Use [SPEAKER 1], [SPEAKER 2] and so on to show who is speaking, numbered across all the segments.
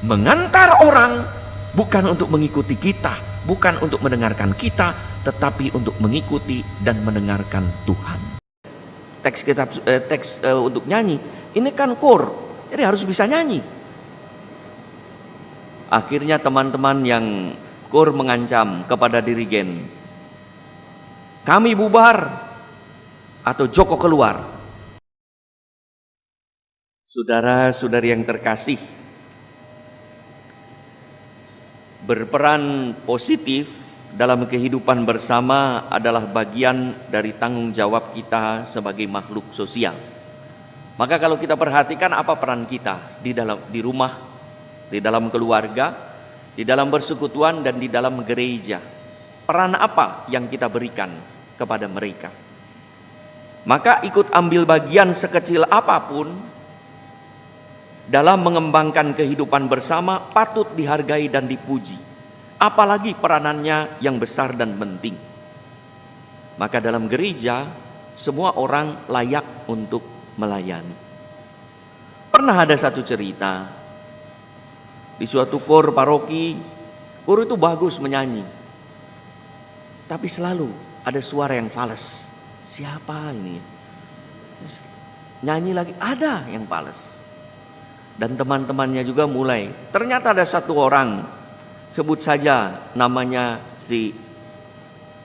[SPEAKER 1] mengantar orang bukan untuk mengikuti kita, bukan untuk mendengarkan kita, tetapi untuk mengikuti dan mendengarkan Tuhan. Teks untuk nyanyi ini kan kor, jadi harus bisa nyanyi. Akhirnya teman-teman yang kor mengancam kepada dirigen, kami bubar atau Joko keluar. Saudara-saudari yang terkasih, berperan positif dalam kehidupan bersama adalah bagian dari tanggung jawab kita sebagai makhluk sosial. Maka kalau kita perhatikan apa peran kita di rumah, di dalam keluarga, di dalam persekutuan dan di dalam gereja, peran apa yang kita berikan kepada mereka? Maka ikut ambil bagian sekecil apapun dalam mengembangkan kehidupan bersama patut dihargai dan dipuji, apalagi peranannya yang besar dan penting. Maka dalam gereja semua orang layak untuk melayani. Pernah ada satu cerita di suatu kor paroki, kor itu bagus menyanyi, tapi selalu ada suara yang fales. Siapa ini? Nyanyi lagi, ada yang fales. Dan teman-temannya juga mulai. Ternyata ada satu orang, sebut saja namanya si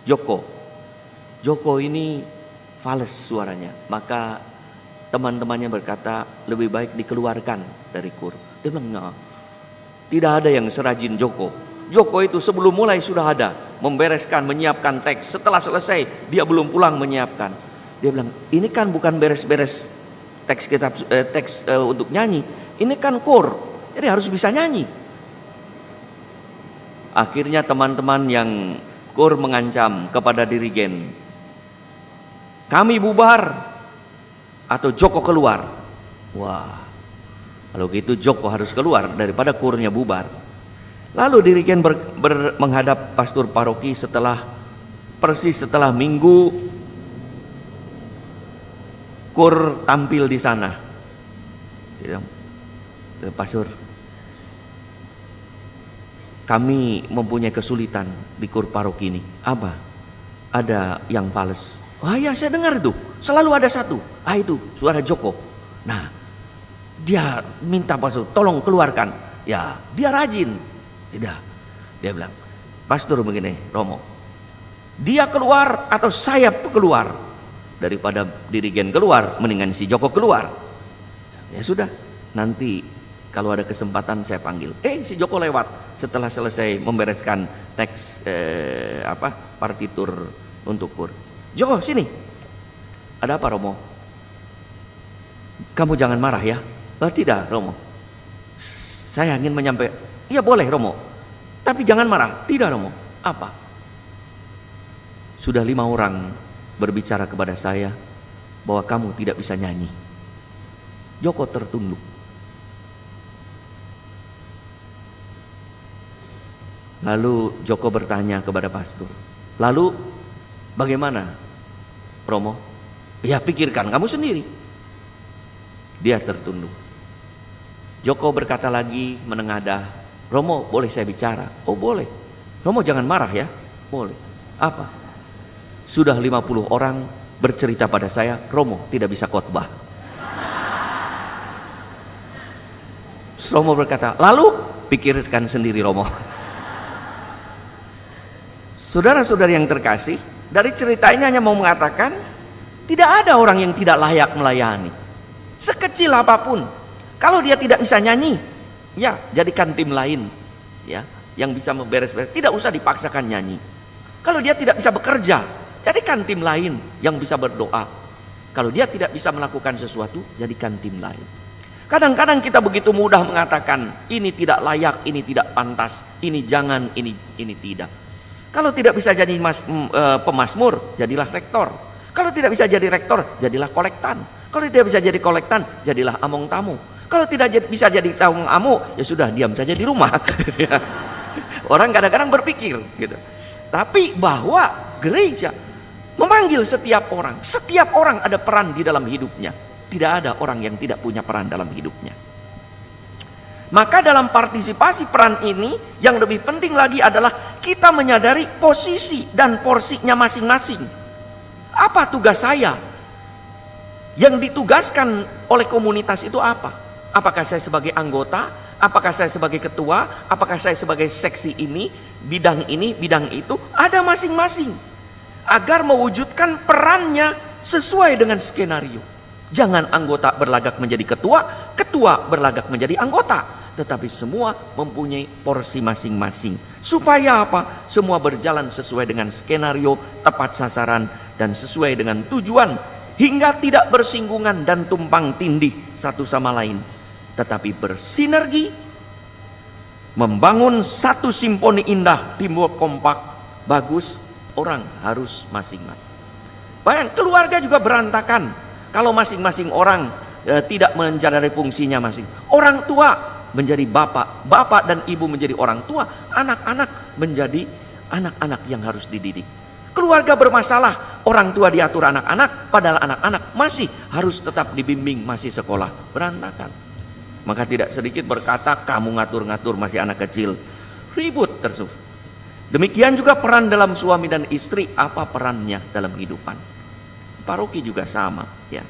[SPEAKER 1] Joko. Joko ini fales suaranya. Maka teman-temannya berkata, lebih baik dikeluarkan dari kur. Dia bilang, nah, tidak ada yang serajin Joko. Joko itu sebelum mulai sudah ada, membereskan, menyiapkan teks. Setelah selesai, dia belum pulang menyiapkan. Dia bilang, ini kan bukan beres-beres teks untuk nyanyi. Ini kan kor, jadi harus bisa nyanyi. Akhirnya teman-teman yang kor mengancam kepada dirigen, kami bubar atau Joko keluar. Wah, kalau gitu Joko harus keluar daripada kurnya bubar. Lalu dirigen menghadap pastor paroki persis setelah minggu kur tampil di sana. Pastor, kami mempunyai kesulitan di kur paroki ini. Apa? Ada yang fales. Wah ya, saya dengar itu. Selalu ada satu. Itu suara Joko. Nah, dia minta pastor, tolong keluarkan. Ya, dia rajin. Tidak. Dia bilang, pastor begini, Romo, dia keluar atau saya keluar? Daripada dirigen keluar, mendingan si Joko keluar. Ya sudah, nanti kalau ada kesempatan saya panggil. Si Joko lewat setelah selesai membereskan teks partitur untuk kur. Joko, sini. Ada apa, Romo? Kamu jangan marah ya. Tidak, Romo. Saya ingin menyampaikan. Iya boleh, Romo. Tapi jangan marah. Tidak, Romo. Apa? Sudah 5 orang berbicara kepada saya bahwa kamu tidak bisa nyanyi. Joko tertunduk. Lalu Joko bertanya kepada pastor, lalu bagaimana, Romo? Ya pikirkan kamu sendiri. Dia tertunduk. Joko berkata lagi menengadah, Romo boleh saya bicara? Oh boleh. Romo jangan marah ya. Boleh. Apa? Sudah 50 orang bercerita pada saya, Romo tidak bisa khotbah. Romo berkata, lalu pikirkan sendiri, Romo. Saudara-saudari yang terkasih, dari cerita ini hanya mau mengatakan tidak ada orang yang tidak layak melayani. Sekecil apapun. Kalau dia tidak bisa nyanyi, ya jadikan tim lain ya yang bisa memberes-beres. Tidak usah dipaksakan nyanyi. Kalau dia tidak bisa bekerja, jadikan tim lain yang bisa berdoa. Kalau dia tidak bisa melakukan sesuatu, jadikan tim lain. Kadang-kadang kita begitu mudah mengatakan ini tidak layak, ini tidak pantas, ini jangan, ini tidak. Kalau tidak bisa jadi pemazmur, jadilah rektor. Kalau tidak bisa jadi rektor, jadilah kolektan. Kalau tidak bisa jadi kolektan, jadilah among tamu. Kalau tidak bisa jadi tamu amu, ya sudah diam saja di rumah. Orang kadang-kadang berpikir gitu. Tapi bahwa gereja memanggil setiap orang ada peran di dalam hidupnya. Tidak ada orang yang tidak punya peran dalam hidupnya. Maka dalam partisipasi peran ini, yang lebih penting lagi adalah kita menyadari posisi dan porsinya masing-masing. Apa tugas saya? Yang ditugaskan oleh komunitas itu apa? Apakah saya sebagai anggota? Apakah saya sebagai ketua? Apakah saya sebagai seksi ini, bidang itu? Ada masing-masing. Agar mewujudkan perannya sesuai dengan skenario. Jangan anggota berlagak menjadi ketua, ketua berlagak menjadi anggota. Tetapi semua mempunyai porsi masing-masing. Supaya apa? Semua berjalan sesuai dengan skenario, tepat sasaran, dan sesuai dengan tujuan. Hingga tidak bersinggungan dan tumpang tindih satu sama lain. Tetapi bersinergi, membangun satu simfoni indah, timbul kompak, bagus. Orang harus masing-masing. Bayang, keluarga juga berantakan kalau masing-masing orang tidak menjadi fungsinya masing. Orang tua menjadi bapak, bapak dan ibu menjadi orang tua, anak-anak menjadi anak-anak yang harus dididik. Keluarga bermasalah, orang tua diatur anak-anak, padahal anak-anak masih harus tetap dibimbing, masih sekolah, berantakan. Maka tidak sedikit berkata, kamu ngatur-ngatur masih anak kecil, ribut terus. Demikian juga peran dalam suami dan istri, apa perannya dalam kehidupan. Paroki juga sama, ya.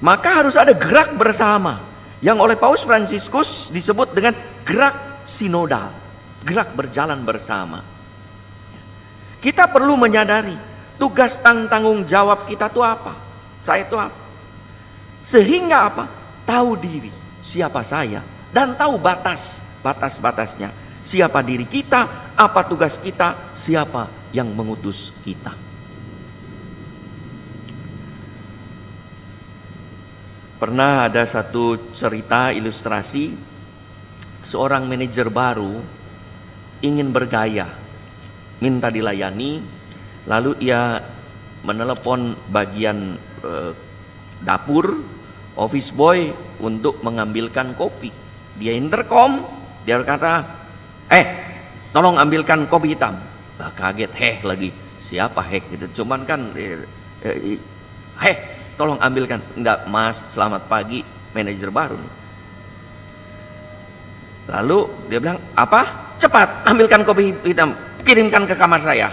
[SPEAKER 1] Maka harus ada gerak bersama yang oleh Paus Fransiskus disebut dengan gerak sinodal, gerak berjalan bersama. Kita perlu menyadari tugas tanggung jawab kita itu apa? Saya itu apa? Sehingga apa? Tahu diri, siapa saya, dan tahu batas-batasnya. Siapa diri kita, apa tugas kita, siapa yang mengutus kita. Pernah ada satu cerita ilustrasi, seorang manajer baru ingin bergaya, minta dilayani, lalu ia menelepon bagian dapur, office boy untuk mengambilkan kopi. Dia intercom, dia berkata, tolong ambilkan kopi hitam. Kaget, lagi, siapa gitu. Cuman kan, tolong ambilkan. Enggak mas, selamat pagi, manajer baru nih. Lalu dia bilang, apa? Cepat ambilkan kopi hitam, kirimkan ke kamar saya.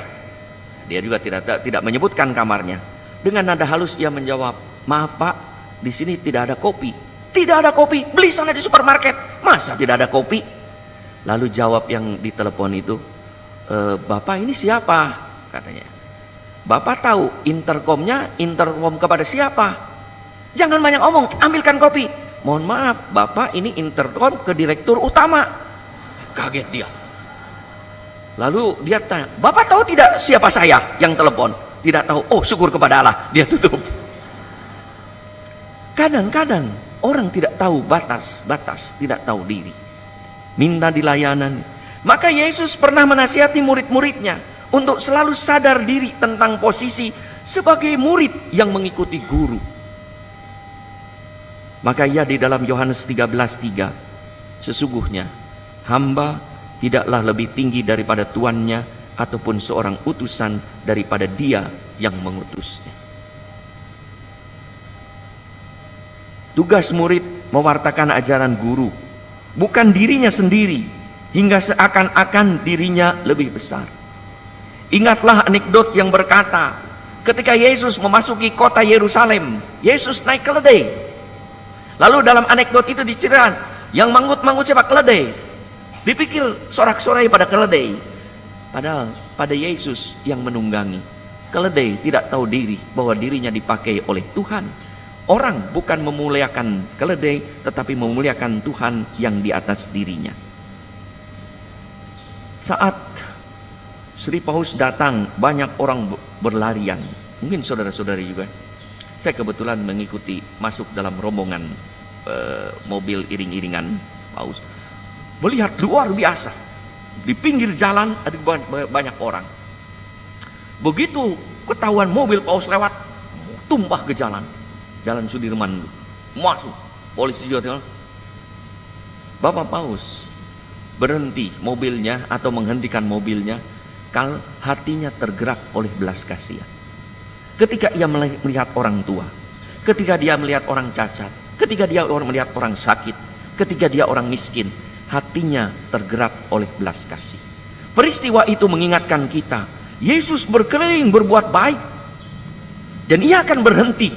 [SPEAKER 1] Dia juga tidak menyebutkan kamarnya. Dengan nada halus ia menjawab, maaf pak, di sini tidak ada kopi. Tidak ada kopi, beli sana di supermarket. Masa tidak ada kopi? Lalu jawab yang ditelepon itu, bapak ini siapa? Katanya. Bapak tahu intercom kepada siapa? Jangan banyak omong, ambilkan kopi. Mohon maaf, bapak ini intercom ke direktur utama. Kaget dia. Lalu dia tanya, bapak tahu tidak siapa saya yang telepon? Tidak tahu. Oh, syukur kepada Allah. Dia tutup. Kadang-kadang orang tidak tahu batas, tidak tahu diri. Minta dilayanan. Maka Yesus pernah menasihati murid-muridnya untuk selalu sadar diri tentang posisi sebagai murid yang mengikuti guru. Maka ia di dalam Yohanes 13:3, sesungguhnya hamba tidaklah lebih tinggi daripada tuannya ataupun seorang utusan daripada dia yang mengutusnya. Tugas murid mewartakan ajaran guru, bukan dirinya sendiri, hingga seakan-akan dirinya lebih besar. Ingatlah anekdot yang berkata, ketika Yesus memasuki kota Yerusalem, Yesus naik keledai. Lalu dalam anekdot itu diceritakan, yang manggut-manggut siapa? Keledai. Dipikir sorak-sorai pada keledai, padahal pada Yesus yang menunggangi. Keledai tidak tahu diri bahwa dirinya dipakai oleh Tuhan. Orang bukan memuliakan keledai, tetapi memuliakan Tuhan yang di atas dirinya. Saat Sri Paus datang, banyak orang berlarian. Mungkin saudara-saudari juga. Saya kebetulan mengikuti masuk dalam rombongan mobil iring-iringan Paus. Melihat luar biasa. Di pinggir jalan ada banyak orang. Begitu ketahuan mobil Paus lewat, tumpah ke jalan. Jalan Sudirman, masuk polisi juga. Bapak Paus berhenti mobilnya atau menghentikan mobilnya kalau hatinya tergerak oleh belas kasihan. Ketika ia melihat orang tua, ketika dia melihat orang cacat, ketika dia melihat orang sakit, ketika dia orang miskin, hatinya tergerak oleh belas kasih. Peristiwa itu mengingatkan kita, Yesus berkeliling berbuat baik, dan ia akan berhenti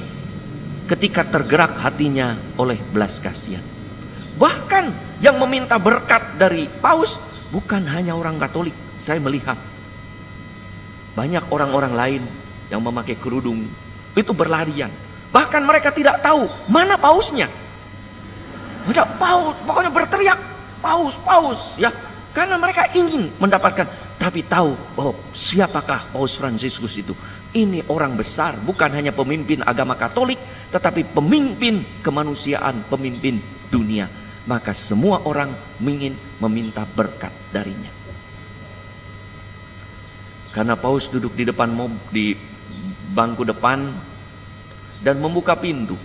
[SPEAKER 1] ketika tergerak hatinya oleh belas kasihan. Bahkan yang meminta berkat dari Paus bukan hanya orang Katolik. Saya melihat banyak orang-orang lain yang memakai kerudung itu berlarian. Bahkan mereka tidak tahu mana pausnya. Mereka paus, pokoknya berteriak paus, paus, ya. Karena mereka ingin mendapatkan, tapi tahu bahwa siapakah Paus Fransiskus itu? Ini orang besar, bukan hanya pemimpin agama Katolik, tetapi pemimpin kemanusiaan, pemimpin dunia. Maka semua orang ingin meminta berkat darinya. Karena Paus duduk di depan di bangku depan dan membuka pintu,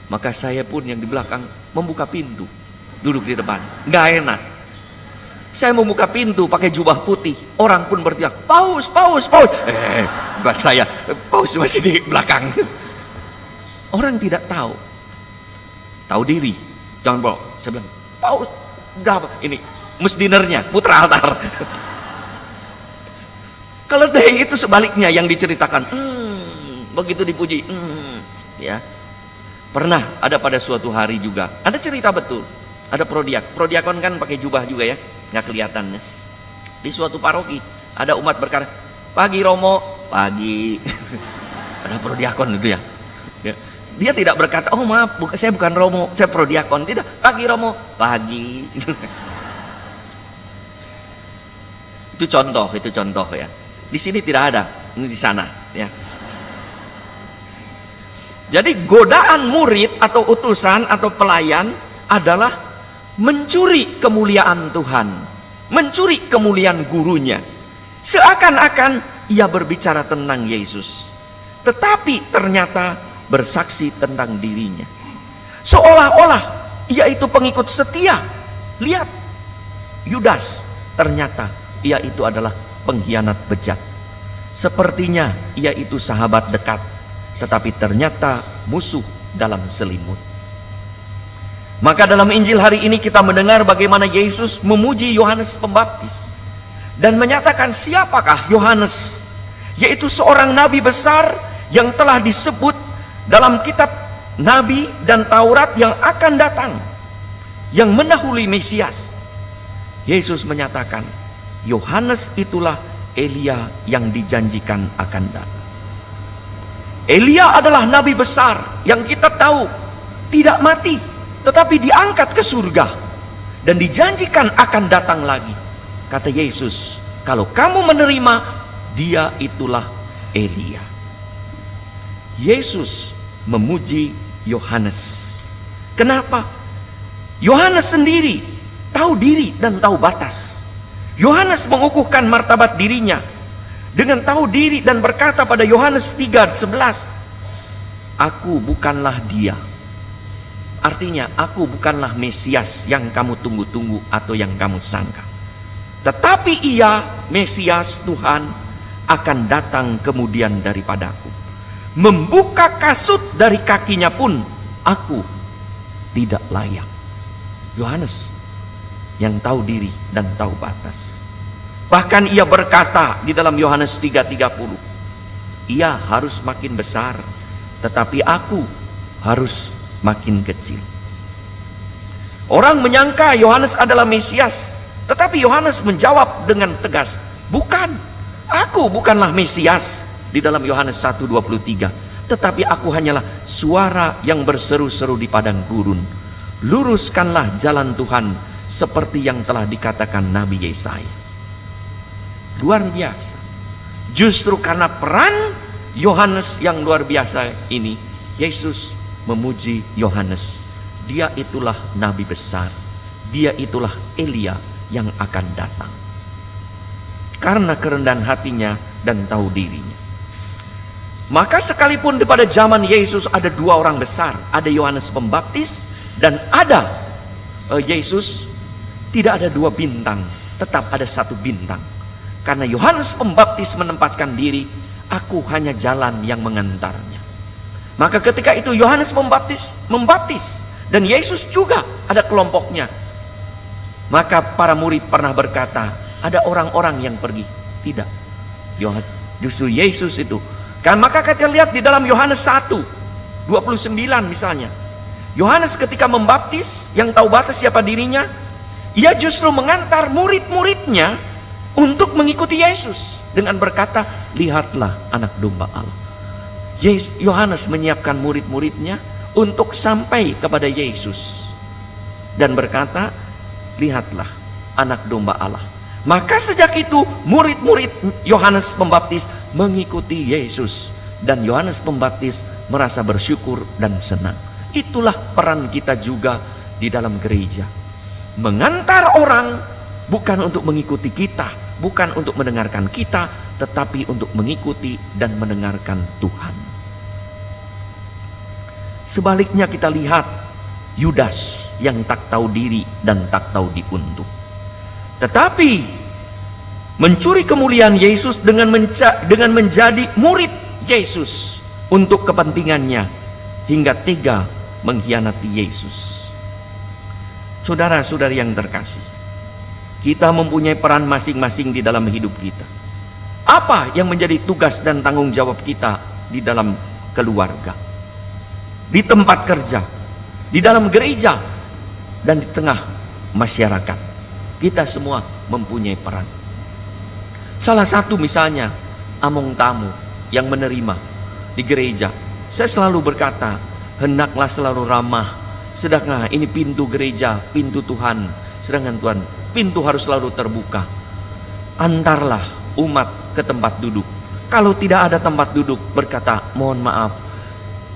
[SPEAKER 1] maka saya pun yang di belakang membuka pintu, duduk di depan. Nggak enak. Saya membuka pintu pakai jubah putih, orang pun berteriak, Paus, Paus, Paus. Bukan saya, Paus masih di belakang. Orang tidak tahu diri. Jangan bawa. Saya bilang, Paus, enggak apa, ini musdinernya, putra altar. Keledai itu sebaliknya yang diceritakan. Begitu dipuji. Ya. Pernah ada pada suatu hari juga, ada cerita betul. Ada prodiakon kan pakai jubah juga ya, nggak kelihatannya. Di suatu paroki ada umat berkata, pagi Romo, pagi. Ada prodiakon itu ya. Dia tidak berkata, oh maaf, saya bukan Romo, saya prodiakon. Tidak, pagi Romo, pagi. Itu contoh ya. Di sini tidak ada, ini di sana ya. Jadi godaan murid atau utusan atau pelayan adalah mencuri kemuliaan Tuhan, mencuri kemuliaan gurunya. Seakan-akan ia berbicara tentang Yesus, tetapi ternyata bersaksi tentang dirinya. Seolah-olah ia itu pengikut setia. Lihat, Yudas, ternyata ia itu adalah pengkhianat bejat. Sepertinya ia itu sahabat dekat, tetapi ternyata musuh dalam selimut. Maka dalam Injil hari ini kita mendengar bagaimana Yesus memuji Yohanes Pembaptis dan menyatakan siapakah Yohanes, yaitu seorang nabi besar yang telah disebut dalam kitab Nabi dan Taurat yang akan datang, yang mendahului Mesias. Yesus menyatakan Yohanes itulah Elia yang dijanjikan akan datang. Elia adalah nabi besar yang kita tahu tidak mati, tetapi diangkat ke surga dan dijanjikan akan datang lagi. Kata Yesus, kalau kamu menerima, dia itulah Elia. Yesus memuji Yohanes. Kenapa? Yohanes sendiri tahu diri dan tahu batas. Yohanes mengukuhkan martabat dirinya dengan tahu diri dan berkata pada Yohanes 3:11, aku bukanlah dia. Artinya, aku bukanlah Mesias yang kamu tunggu-tunggu atau yang kamu sangka. Tetapi ia, Mesias Tuhan, akan datang kemudian daripadaku. Membuka kasut dari kakinya pun aku tidak layak. Yohanes yang tahu diri dan tahu batas. Bahkan ia berkata di dalam Yohanes 3:30, ia harus makin besar, tetapi aku harus makin kecil. Orang menyangka Yohanes adalah Mesias, tetapi Yohanes menjawab dengan tegas, bukan, aku bukanlah Mesias. Di dalam Yohanes 1:23, tetapi aku hanyalah suara yang berseru-seru di padang gurun, luruskanlah jalan Tuhan seperti yang telah dikatakan Nabi Yesaya. Luar biasa. Justru karena peran Yohanes yang luar biasa ini, Yesus memuji Yohanes. Dia itulah nabi besar, dia itulah Elia yang akan datang. Karena kerendahan hatinya dan tahu dirinya. Maka sekalipun pada zaman Yesus ada dua orang besar, ada Yohanes Pembaptis dan ada Yesus, tidak ada dua bintang, tetap ada satu bintang. Karena Yohanes Pembaptis menempatkan diri, aku hanya jalan yang mengantarnya. Maka ketika itu Yohanes membaptis Dan Yesus juga ada kelompoknya. Maka para murid pernah berkata, ada orang-orang yang pergi. Tidak. Justru Yesus itu. Kan maka kita lihat di dalam Yohanes 1:29 misalnya. Yohanes ketika membaptis, yang tahu batas siapa dirinya, ia justru mengantar murid-muridnya untuk mengikuti Yesus dengan berkata, lihatlah anak domba Allah. Yohanes menyiapkan murid-muridnya untuk sampai kepada Yesus dan berkata, lihatlah anak domba Allah. Maka sejak itu murid-murid Yohanes Pembaptis mengikuti Yesus, dan Yohanes Pembaptis merasa bersyukur dan senang. Itulah peran kita juga di dalam gereja, mengantar orang bukan untuk mengikuti kita, bukan untuk mendengarkan kita, tetapi untuk mengikuti dan mendengarkan Tuhan. Sebaliknya kita lihat Yudas yang tak tahu diri dan tak tahu diuntung, tetapi mencuri kemuliaan Yesus dengan menjadi murid Yesus untuk kepentingannya, hingga tega mengkhianati Yesus. Saudara-saudari yang terkasih, kita mempunyai peran masing-masing di dalam hidup kita. Apa yang menjadi tugas dan tanggung jawab kita di dalam keluarga, di tempat kerja, di dalam gereja, dan di tengah masyarakat? Kita semua mempunyai peran. Salah satu misalnya among tamu yang menerima di gereja. Saya selalu berkata, hendaklah selalu ramah. Sedangkan ini pintu gereja, pintu Tuhan. Sedangkan Tuhan, pintu harus selalu terbuka. Antarlah umat ke tempat duduk. Kalau tidak ada tempat duduk, berkata, mohon maaf,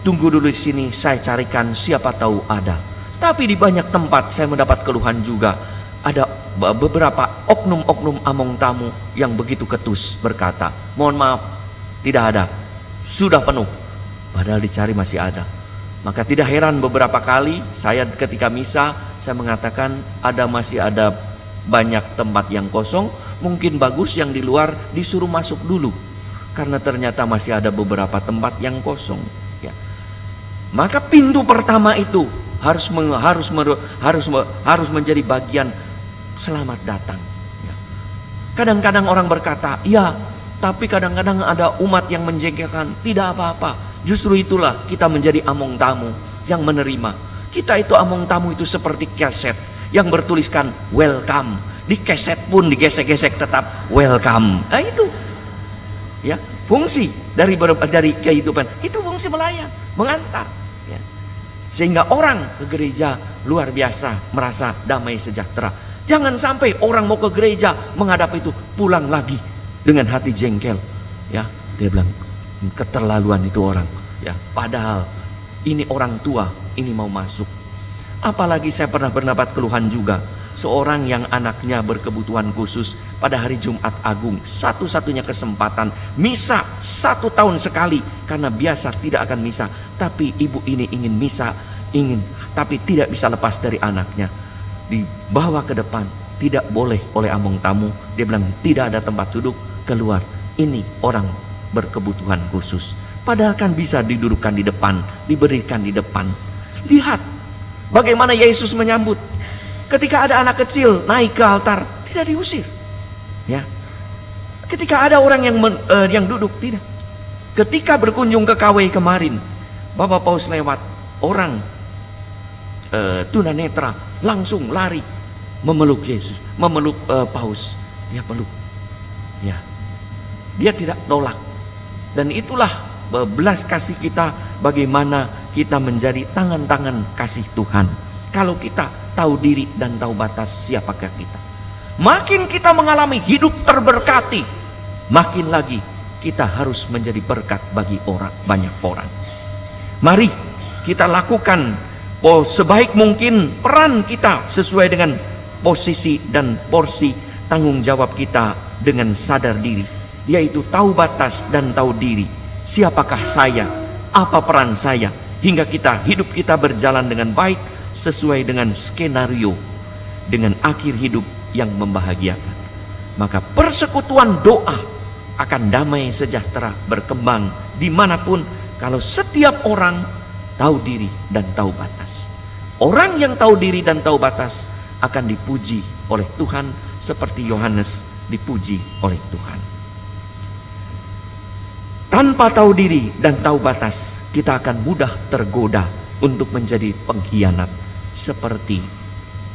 [SPEAKER 1] tunggu dulu di sini, saya carikan, siapa tahu ada. Tapi di banyak tempat saya mendapat keluhan juga. Ada beberapa oknum-oknum among tamu yang begitu ketus, berkata, mohon maaf, tidak ada, sudah penuh. Padahal dicari masih ada. Maka tidak heran beberapa kali saya ketika misa, saya mengatakan masih ada banyak tempat yang kosong. Mungkin bagus yang di luar disuruh masuk dulu, karena ternyata masih ada beberapa tempat yang kosong, ya. Maka pintu pertama itu harus menjadi bagian selamat datang, ya. Kadang-kadang orang berkata, ya, tapi kadang-kadang ada umat yang menjengkelkan. Tidak apa-apa. Justru itulah kita menjadi among tamu yang menerima. Kita itu among tamu itu seperti keset yang bertuliskan welcome. Di keset pun digesek-gesek tetap welcome. Nah itu, ya, fungsi dari kehidupan itu, fungsi melayani, mengantar, ya. Sehingga orang ke gereja luar biasa merasa damai sejahtera. Jangan sampai orang mau ke gereja menghadap itu pulang lagi dengan hati jengkel, ya. Dia bilang, keterlaluan itu orang, ya. Padahal ini orang tua, ini mau masuk. Apalagi saya pernah mendapat keluhan juga, seorang yang anaknya berkebutuhan khusus pada hari Jumat Agung, satu-satunya kesempatan misa 1 tahun sekali, karena biasa tidak akan misa, tapi ibu ini ingin misa, tapi tidak bisa lepas dari anaknya. Dibawa ke depan, tidak boleh oleh among tamu. Dia bilang, tidak ada tempat duduk, keluar. Ini orang berkebutuhan khusus. Padahal kan bisa didudukkan di depan, diberikan di depan. Lihat bagaimana Yesus menyambut. Ketika ada anak kecil naik ke altar, tidak diusir, ya. Ketika ada orang yang duduk, tidak. Ketika berkunjung ke KW kemarin, Bapak Paus lewat, orang tunanetra langsung lari memeluk Yesus, memeluk Paus. Dia peluk, ya. Dia tidak tolak. Dan itulah belas kasih kita, bagaimana kita menjadi tangan-tangan kasih Tuhan. Kalau kita tahu diri dan tahu batas siapakah kita, makin kita mengalami hidup terberkati, makin lagi kita harus menjadi berkat bagi banyak orang. Mari kita lakukan sebaik mungkin peran kita sesuai dengan posisi dan porsi tanggung jawab kita dengan sadar diri, yaitu tahu batas dan tahu diri. Siapakah saya? Apa peran saya? Hingga hidup kita berjalan dengan baik sesuai dengan skenario, dengan akhir hidup yang membahagiakan. Maka persekutuan doa akan damai sejahtera berkembang dimanapun, kalau setiap orang tahu diri dan tahu batas. Orang yang tahu diri dan tahu batas akan dipuji oleh Tuhan seperti Yohanes dipuji oleh Tuhan. Tanpa tahu diri dan tahu batas, kita akan mudah tergoda untuk menjadi pengkhianat seperti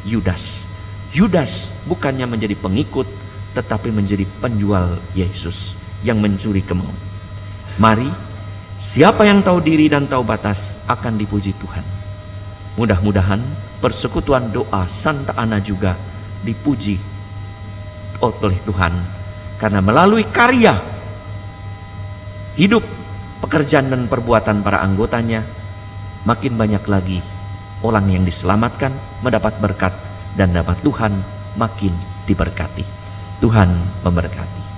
[SPEAKER 1] Yudas. Yudas bukannya menjadi pengikut, tetapi menjadi penjual Yesus yang mencuri ke maut. Mari, siapa yang tahu diri dan tahu batas akan dipuji Tuhan. Mudah-mudahan persekutuan doa Santa Ana juga dipuji oleh Tuhan, karena melalui karya hidup, pekerjaan dan perbuatan para anggotanya, makin banyak lagi orang yang diselamatkan, mendapat berkat, dan dapat Tuhan makin diberkati. Tuhan memberkati.